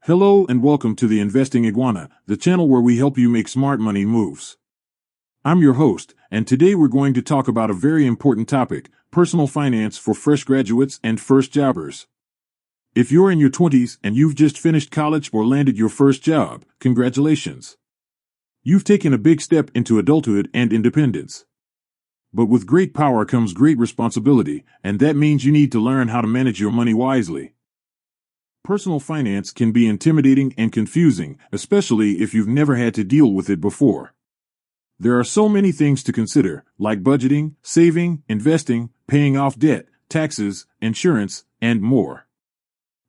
Hello and welcome to the Investing Iguana, the channel where we help you make smart money moves. I'm your host, and today we're going to talk about a very important topic, personal finance for fresh graduates and first jobbers. If you're in your 20s and you've just finished college or landed your first job, congratulations. You've taken a big step into adulthood and independence. But with great power comes great responsibility, and that means you need to learn how to manage your money wisely. Personal finance can be intimidating and confusing, especially if you've never had to deal with it before. There are so many things to consider, like budgeting, saving, investing, paying off debt, taxes, insurance, and more.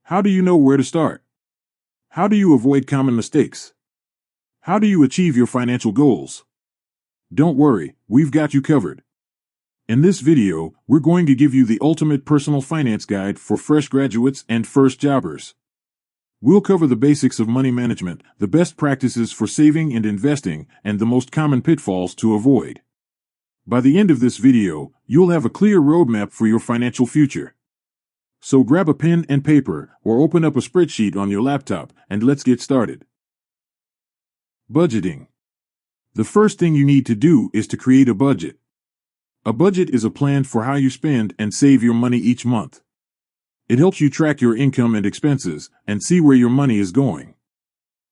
How do you know where to start? How do you avoid common mistakes? How do you achieve your financial goals? Don't worry, we've got you covered. In this video, we're going to give you the ultimate personal finance guide for fresh graduates and first jobbers. We'll cover the basics of money management, the best practices for saving and investing, and the most common pitfalls to avoid. By the end of this video, you'll have a clear roadmap for your financial future. So grab a pen and paper, or open up a spreadsheet on your laptop, and let's get started. Budgeting. The first thing you need to do is to create a budget. A budget is a plan for how you spend and save your money each month. It helps you track your income and expenses and see where your money is going.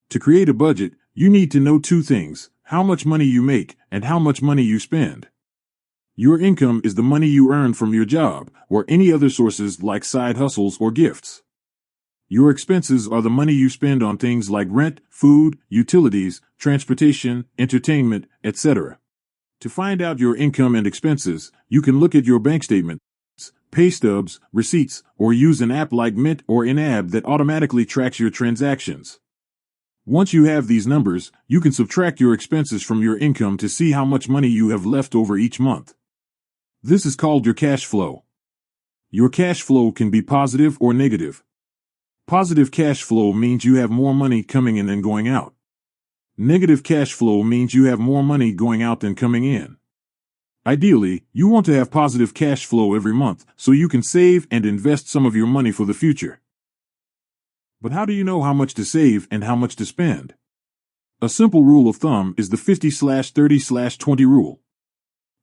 To create a budget, you need to know two things: how much money you make and how much money you spend. Your income is the money you earn from your job or any other sources like side hustles or gifts. Your expenses are the money you spend on things like rent, food, utilities, transportation, entertainment, etc. To find out your income and expenses, you can look at your bank statement, pay stubs, receipts, or use an app like Mint or in-app that automatically tracks your transactions. Once you have these numbers, you can subtract your expenses from your income to see how much money you have left over each month. This is called your cash flow. Your cash flow can be positive or negative. Positive cash flow means you have more money coming in than going out. Negative cash flow means you have more money going out than coming in. Ideally, you want to have positive cash flow every month so you can save and invest some of your money for the future. But how do you know how much to save and how much to spend? A simple rule of thumb is the 50/30/20 rule.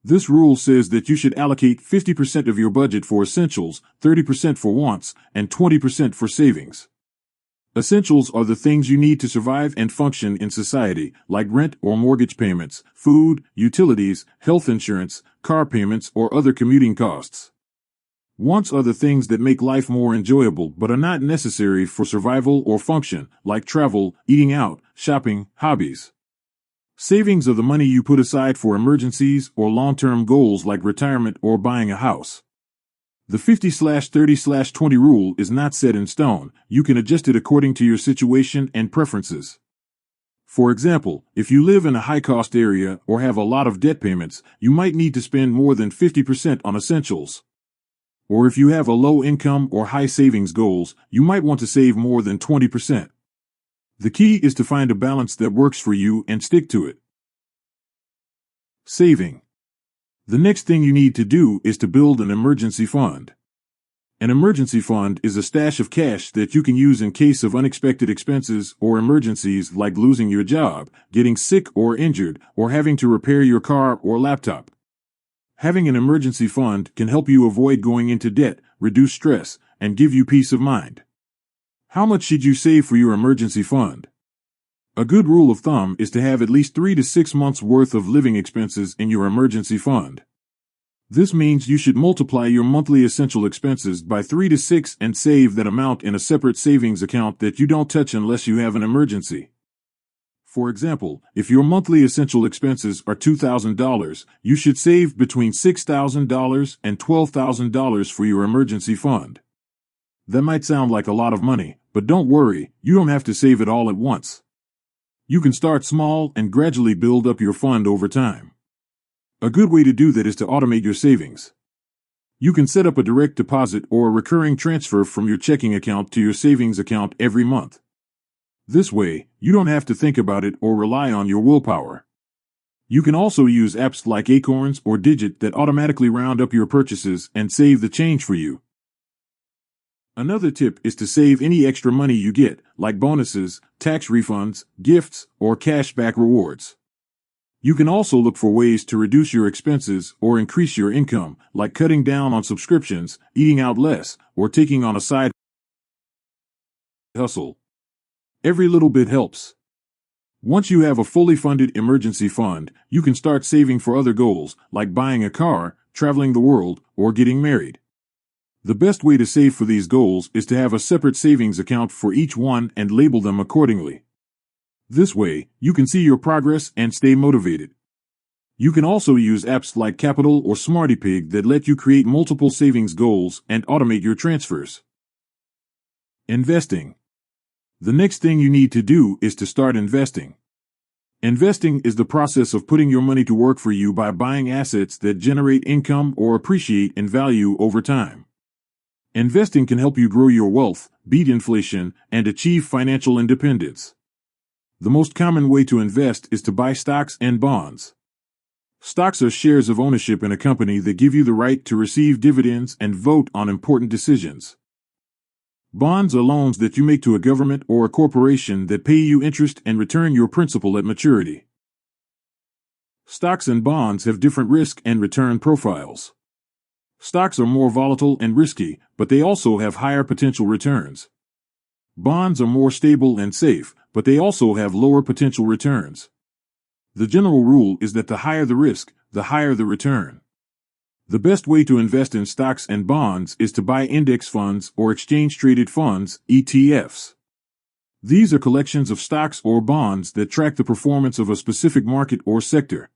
This rule says that you should allocate 50% of your budget for essentials, 30% for wants, and 20% for savings. Essentials are the things you need to survive and function in society, like rent or mortgage payments, food, utilities, health insurance, car payments, or other commuting costs. Wants are the things that make life more enjoyable but are not necessary for survival or function, like travel, eating out, shopping, hobbies. Savings are the money you put aside for emergencies or long-term goals like retirement or buying a house. The 50/30/20 rule is not set in stone. You can adjust it according to your situation and preferences. For example, if you live in a high-cost area or have a lot of debt payments, you might need to spend more than 50% on essentials. Or if you have a low income or high savings goals, you might want to save more than 20%. The key is to find a balance that works for you and stick to it. Saving. The next thing you need to do is to build an emergency fund. An emergency fund is a stash of cash that you can use in case of unexpected expenses or emergencies like losing your job, getting sick or injured, or having to repair your car or laptop. Having an emergency fund can help you avoid going into debt, reduce stress, and give you peace of mind. How much should you save for your emergency fund? A good rule of thumb is to have at least 3 to 6 months' worth of living expenses in your emergency fund. This means you should multiply your monthly essential expenses by 3 to 6 and save that amount in a separate savings account that you don't touch unless you have an emergency. For example, if your monthly essential expenses are $2,000, you should save between $6,000 and $12,000 for your emergency fund. That might sound like a lot of money, but don't worry, you don't have to save it all at once. You can start small and gradually build up your fund over time. A good way to do that is to automate your savings. You can set up a direct deposit or a recurring transfer from your checking account to your savings account every month. This way, you don't have to think about it or rely on your willpower. You can also use apps like Acorns or Digit that automatically round up your purchases and save the change for you. Another tip is to save any extra money you get, like bonuses, tax refunds, gifts, or cashback rewards. You can also look for ways to reduce your expenses or increase your income, like cutting down on subscriptions, eating out less, or taking on a side hustle. Every little bit helps. Once you have a fully funded emergency fund, you can start saving for other goals, like buying a car, traveling the world, or getting married. The best way to save for these goals is to have a separate savings account for each one and label them accordingly. This way, you can see your progress and stay motivated. You can also use apps like Capital or SmartyPig that let you create multiple savings goals and automate your transfers. Investing. The next thing you need to do is to start investing. Investing is the process of putting your money to work for you by buying assets that generate income or appreciate in value over time. Investing can help you grow your wealth, beat inflation, and achieve financial independence. The most common way to invest is to buy stocks and bonds. Stocks are shares of ownership in a company that give you the right to receive dividends and vote on important decisions. Bonds are loans that you make to a government or a corporation that pay you interest and return your principal at maturity. Stocks and bonds have different risk and return profiles. Stocks are more volatile and risky, but they also have higher potential returns. Bonds are more stable and safe, but they also have lower potential returns. The general rule is that the higher the risk, the higher the return. The best way to invest in stocks and bonds is to buy index funds or exchange-traded funds, ETFs. These are collections of stocks or bonds that track the performance of a specific market or sector.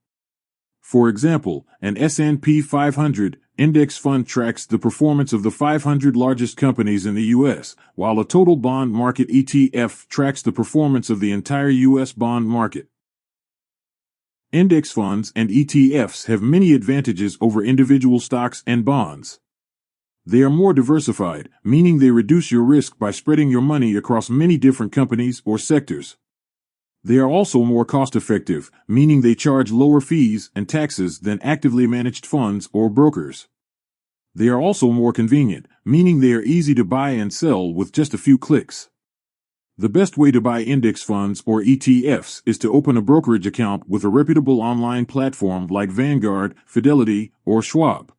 For example, an S&P 500 index fund tracks the performance of the 500 largest companies in the U.S., while a total bond market ETF tracks the performance of the entire U.S. bond market. Index funds and ETFs have many advantages over individual stocks and bonds. They are more diversified, meaning they reduce your risk by spreading your money across many different companies or sectors. They are also more cost-effective, meaning they charge lower fees and taxes than actively managed funds or brokers. They are also more convenient, meaning they are easy to buy and sell with just a few clicks. The best way to buy index funds or ETFs is to open a brokerage account with a reputable online platform like Vanguard, Fidelity, or Schwab.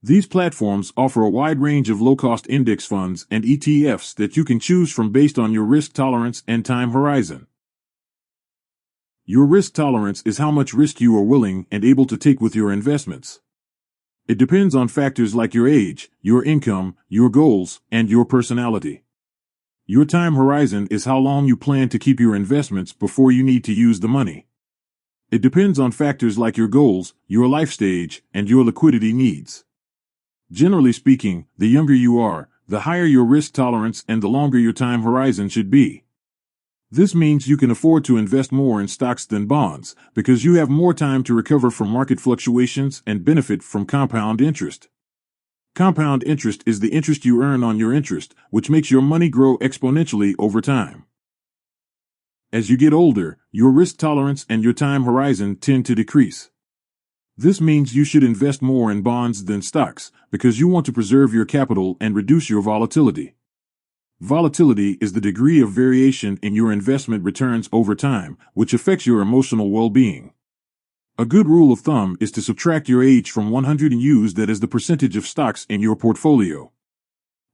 These platforms offer a wide range of low-cost index funds and ETFs that you can choose from based on your risk tolerance and time horizon. Your risk tolerance is how much risk you are willing and able to take with your investments. It depends on factors like your age, your income, your goals, and your personality. Your time horizon is how long you plan to keep your investments before you need to use the money. It depends on factors like your goals, your life stage, and your liquidity needs. Generally speaking, the younger you are, the higher your risk tolerance and the longer your time horizon should be. This means you can afford to invest more in stocks than bonds, because you have more time to recover from market fluctuations and benefit from compound interest. Compound interest is the interest you earn on your interest, which makes your money grow exponentially over time. As you get older, your risk tolerance and your time horizon tend to decrease. This means you should invest more in bonds than stocks, because you want to preserve your capital and reduce your volatility. Volatility is the degree of variation in your investment returns over time, which affects your emotional well-being. A good rule of thumb is to subtract your age from 100 and use that as the percentage of stocks in your portfolio.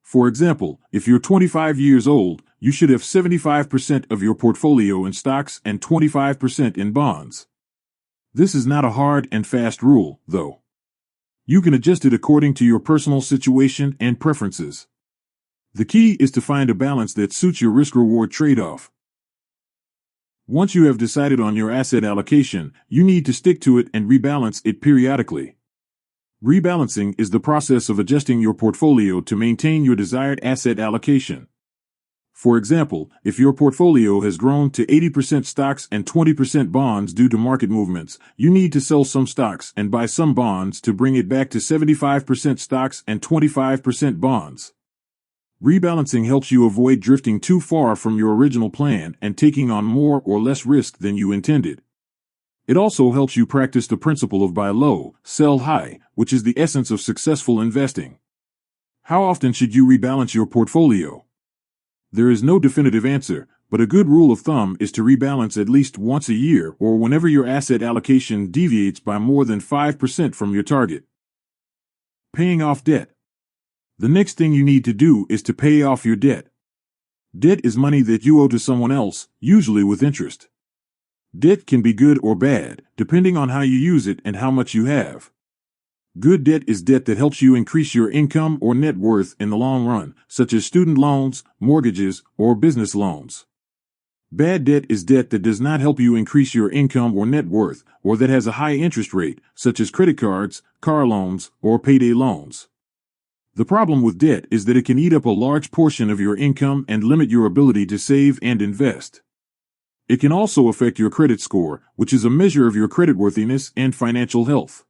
For example, if you're 25 years old, you should have 75% of your portfolio in stocks and 25% in bonds. This is not a hard and fast rule, though. You can adjust it according to your personal situation and preferences. The key is to find a balance that suits your risk-reward trade-off. Once you have decided on your asset allocation, you need to stick to it and rebalance it periodically. Rebalancing is the process of adjusting your portfolio to maintain your desired asset allocation. For example, if your portfolio has grown to 80% stocks and 20% bonds due to market movements, you need to sell some stocks and buy some bonds to bring it back to 75% stocks and 25% bonds. Rebalancing helps you avoid drifting too far from your original plan and taking on more or less risk than you intended. It also helps you practice the principle of buy low, sell high, which is the essence of successful investing. How often should you rebalance your portfolio? There is no definitive answer, but a good rule of thumb is to rebalance at least once a year or whenever your asset allocation deviates by more than 5% from your target. Paying off debt. The next thing you need to do is to pay off your debt. Debt is money that you owe to someone else, usually with interest. Debt can be good or bad, depending on how you use it and how much you have. Good debt is debt that helps you increase your income or net worth in the long run, such as student loans, mortgages, or business loans. Bad debt is debt that does not help you increase your income or net worth, or that has a high interest rate, such as credit cards, car loans, or payday loans. The problem with debt is that it can eat up a large portion of your income and limit your ability to save and invest. It can also affect your credit score, which is a measure of your creditworthiness and financial health.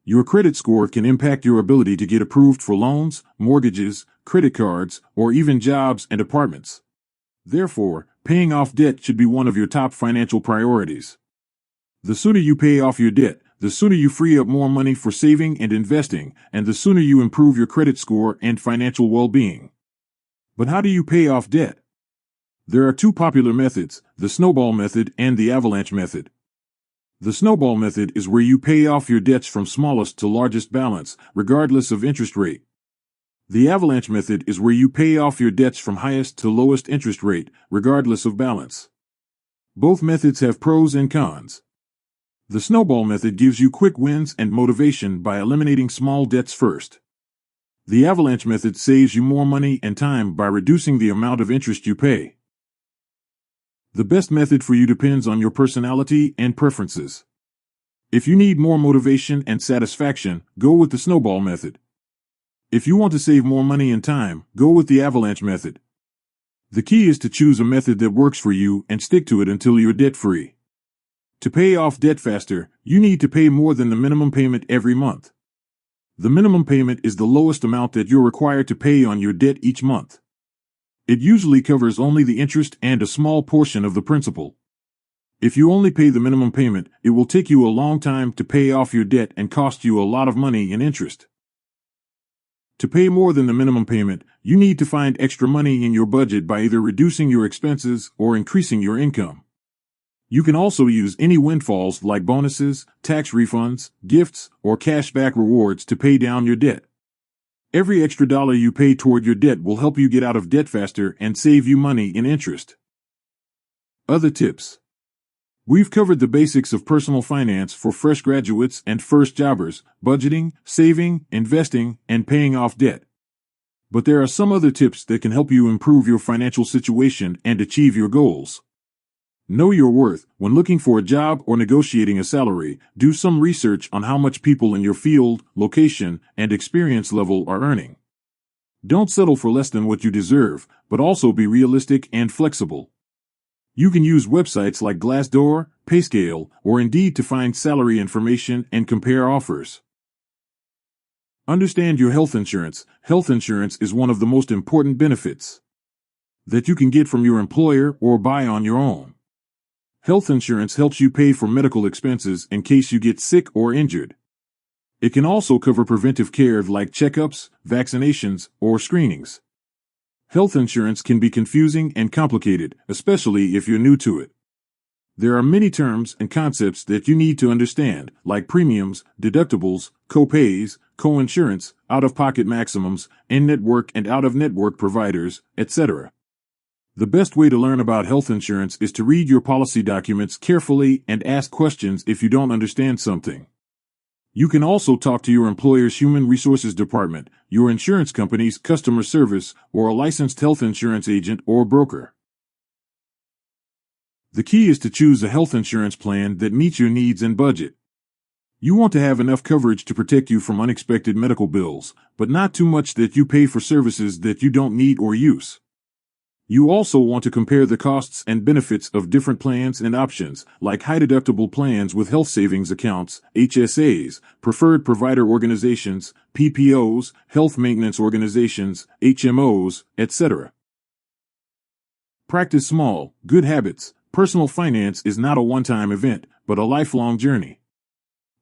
Your credit score can impact your ability to get approved for loans, mortgages, credit cards, or even jobs and apartments. Therefore, paying off debt should be one of your top financial priorities. The sooner you pay off your debt, the sooner you free up more money for saving and investing, and the sooner you improve your credit score and financial well-being. But how do you pay off debt? There are two popular methods, the Snowball method and the avalanche method. The Snowball method is where you pay off your debts from smallest to largest balance, regardless of interest rate. The avalanche method is where you pay off your debts from highest to lowest interest rate, regardless of balance. Both methods have pros and cons. The Snowball method gives you quick wins and motivation by eliminating small debts first. The avalanche method saves you more money and time by reducing the amount of interest you pay. The best method for you depends on your personality and preferences. If you need more motivation and satisfaction, go with the Snowball method. If you want to save more money and time, go with the avalanche method. The key is to choose a method that works for you and stick to it until you're debt-free. To pay off debt faster, you need to pay more than the minimum payment every month. The minimum payment is the lowest amount that you're required to pay on your debt each month. It usually covers only the interest and a small portion of the principal. If you only pay the minimum payment, it will take you a long time to pay off your debt and cost you a lot of money in interest. To pay more than the minimum payment, you need to find extra money in your budget by either reducing your expenses or increasing your income. You can also use any windfalls like bonuses, tax refunds, gifts, or cashback rewards to pay down your debt. Every extra dollar you pay toward your debt will help you get out of debt faster and save you money in interest. Other tips. We've covered the basics of personal finance for fresh graduates and first jobbers: budgeting, saving, investing, and paying off debt. But there are some other tips that can help you improve your financial situation and achieve your goals. Know your worth. When looking for a job or negotiating a salary, do some research on how much people in your field, location, and experience level are earning. Don't settle for less than what you deserve, but also be realistic and flexible. You can use websites like Glassdoor, Payscale, or Indeed to find salary information and compare offers. Understand your health insurance. Health insurance is one of the most important benefits that you can get from your employer or buy on your own. Health insurance helps you pay for medical expenses in case you get sick or injured. It can also cover preventive care like checkups, vaccinations, or screenings. Health insurance can be confusing and complicated, especially if you're new to it. There are many terms and concepts that you need to understand, like premiums, deductibles, co-pays, co-insurance, out-of-pocket maximums, in-network and out-of-network providers, etc. The best way to learn about health insurance is to read your policy documents carefully and ask questions if you don't understand something. You can also talk to your employer's human resources department, your insurance company's customer service, or a licensed health insurance agent or broker. The key is to choose a health insurance plan that meets your needs and budget. You want to have enough coverage to protect you from unexpected medical bills, but not too much that you pay for services that you don't need or use. You also want to compare the costs and benefits of different plans and options, like high-deductible plans with health savings accounts, HSAs, preferred provider organizations, PPOs, health maintenance organizations, HMOs, etc. Practice small, good habits. Personal finance is not a one-time event, but a lifelong journey.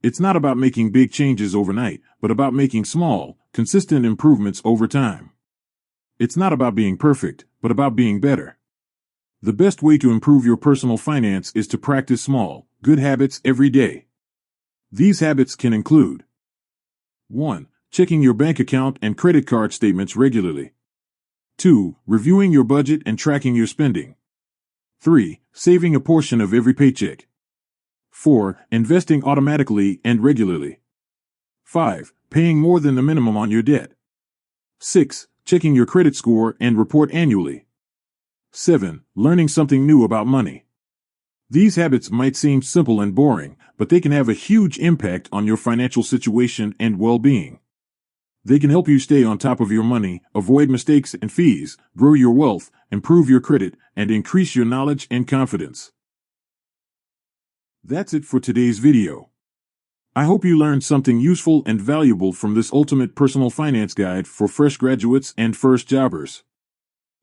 It's not about making big changes overnight, but about making small, consistent improvements over time. It's not about being perfect, but about being better. The best way to improve your personal finance is to practice small, good habits every day. These habits can include 1. Checking your bank account and credit card statements regularly. 2. Reviewing your budget and tracking your spending. 3. Saving a portion of every paycheck. 4. Investing automatically and regularly. 5. Paying more than the minimum on your debt. 6. Checking your credit score and report annually. 7. Learning something new about money. These habits might seem simple and boring, but they can have a huge impact on your financial situation and well-being. They can help you stay on top of your money, avoid mistakes and fees, grow your wealth, improve your credit, and increase your knowledge and confidence. That's it for today's video. I hope you learned something useful and valuable from this ultimate personal finance guide for fresh graduates and first jobbers.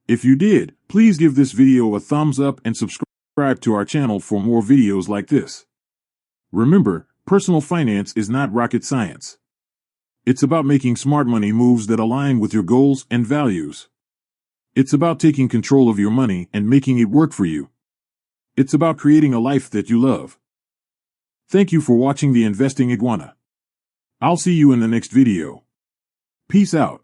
If you did, please give this video a thumbs up and subscribe to our channel for more videos like this. Remember, personal finance is not rocket science. It's about making smart money moves that align with your goals and values. It's about taking control of your money and making it work for you. It's about creating a life that you love. Thank you for watching the Investing Iguana. I'll see you in the next video. Peace out.